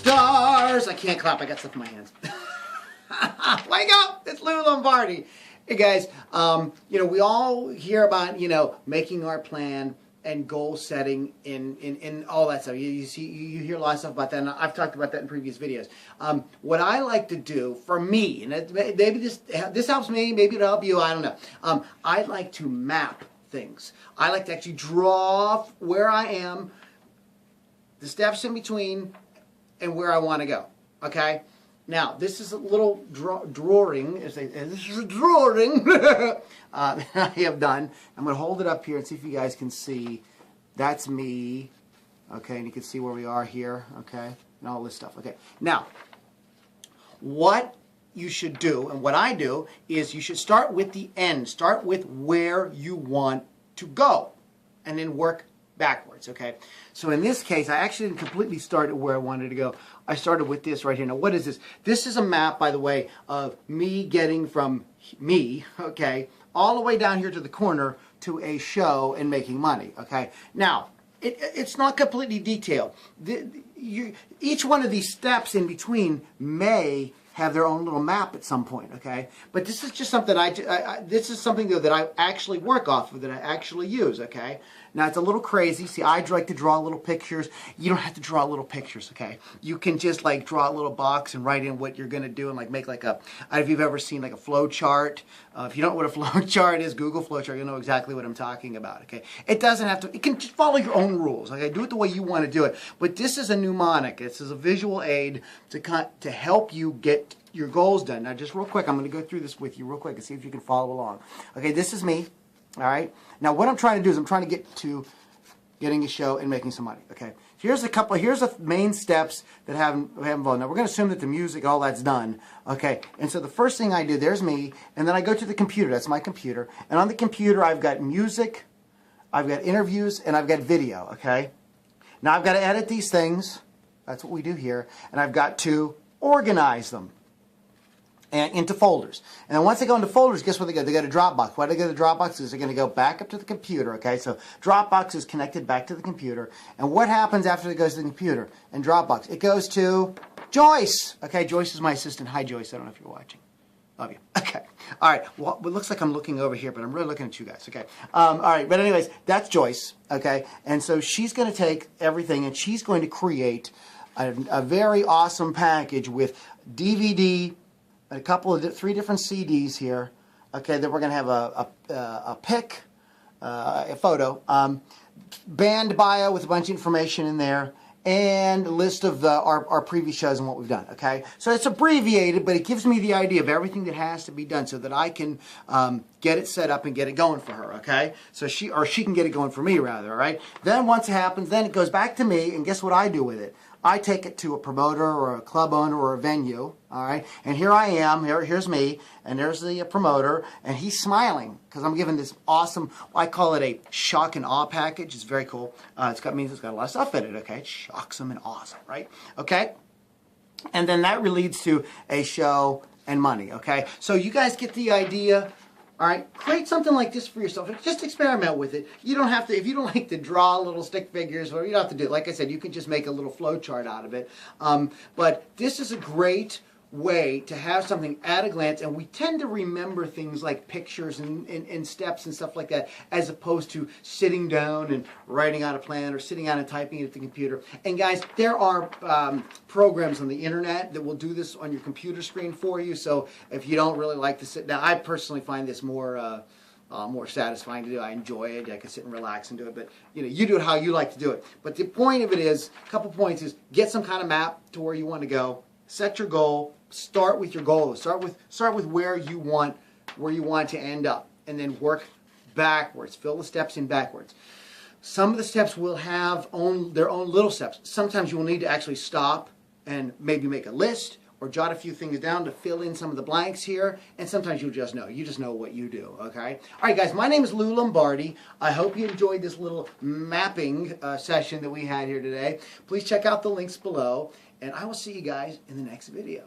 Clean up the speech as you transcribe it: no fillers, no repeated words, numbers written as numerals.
stars. I can't clap. I got stuff in my hands. Wake up! It's Lou Lombardi. Hey guys, we all hear about, making our plan and goal setting in all that stuff. You hear a lot of stuff about that, and I've talked about that in previous videos. What I like to do for me, and maybe this helps me, maybe it'll help you, I don't know. I like to map things. I like to actually draw where I am, the steps in between, and where I want to go. Okay? Now, this is a little drawing. This is a drawing that I have done. I'm going to hold it up here and see if you guys can see. That's me. Okay, and you can see where we are here. Okay, and all this stuff. Okay, now, what you should do, and what I do, is you should start with the end. Start with where you want to go, and then work backwards, okay? So in this case, I actually didn't completely start at where I wanted to go. I started with this right here. Now, what is this? This is a map, by the way, of me getting from me, okay, all the way down here to the corner to a show and making money, okay? Now, it's not completely detailed. Each one of these steps in between may have their own little map at some point, okay? But this is just something this is something though that I actually work off of, that I actually use, okay? Now it's a little crazy. See, I like to draw little pictures. You don't have to draw little pictures, okay? You can just like draw a little box and write in what you're gonna do and like make like a, I don't know if you've ever seen like a flow chart. If you don't know what a flow chart is, Google flow chart, you'll know exactly what I'm talking about, okay? It doesn't have to, it can just follow your own rules, okay? Do it the way you want to do it. But this is a mnemonic. This is a visual aid to help you get your goals done. Now just real quick, I'm going to go through this with you real quick and see if you can follow along. Okay, this is me, all right? Now what I'm trying to do is I'm trying to get to getting a show and making some money, okay? Here's the main steps that have involved. Now we're going to assume that the music, all that's done, okay? And so the first thing I do, there's me, and then I go to the computer. That's my computer. And on the computer, I've got music, I've got interviews, and I've got video, okay? Now I've got to edit these things. That's what we do here. And I've got to organize them and into folders. And then once they go into folders, guess what they go? They go to Dropbox. Why do they go to Dropbox? Is they're going to go back up to the computer, okay? So Dropbox is connected back to the computer. And what happens after it goes to the computer and Dropbox? It goes to Joyce. Okay, Joyce is my assistant. Hi, Joyce. I don't know if you're watching. Love you. Okay. All right. Well, it looks like I'm looking over here, but I'm really looking at you guys. Okay. All right. But anyways, that's Joyce. Okay. And so she's going to take everything and she's going to create a very awesome package with DVD, a couple of 3 different CDs here, okay, that we're going to have a pic, a photo, band bio with a bunch of information in there, and a list of our previous shows and what we've done, okay? So it's abbreviated, but it gives me the idea of everything that has to be done so that I can get it set up and get it going for her, okay? So she can get it going for me, rather, all right? Then once it happens, then it goes back to me, and guess what I do with it? I take it to a promoter or a club owner or a venue, all right? And here I am, here's me, and there's the promoter, and he's smiling because I'm giving this awesome, I call it a shock and awe package. It's very cool. Means it's got a lot of stuff in it, okay? It shocks them and awesome, right? Okay? And then that leads to a show and money, okay? So you guys get the idea. All right, create something like this for yourself. Just experiment with it. You don't have to, if you don't like to draw little stick figures, or you don't have to do it. Like I said, you can just make a little flow chart out of it. But this is a great way to have something at a glance, and we tend to remember things like pictures and steps and stuff like that, as opposed to sitting down and writing out a plan or sitting down and typing it at the computer. And guys, there are programs on the internet that will do this on your computer screen for you. So if you don't really like to sit down, I personally find this more satisfying to do. I enjoy it. I can sit and relax and do it. But you do it how you like to do it. But the point of it is, a couple points is, get some kind of map to where you want to go. Set your goal. Start with your goal. Start with where you want to end up, and then work backwards. Fill the steps in backwards. Some of the steps will have their own little steps. Sometimes you will need to actually stop and maybe make a list or jot a few things down to fill in some of the blanks here. And sometimes you'll just know. You just know what you do, okay? All right, guys, my name is Lou Lombardi. I hope you enjoyed this little mapping session that we had here today. Please check out the links below, and I will see you guys in the next video.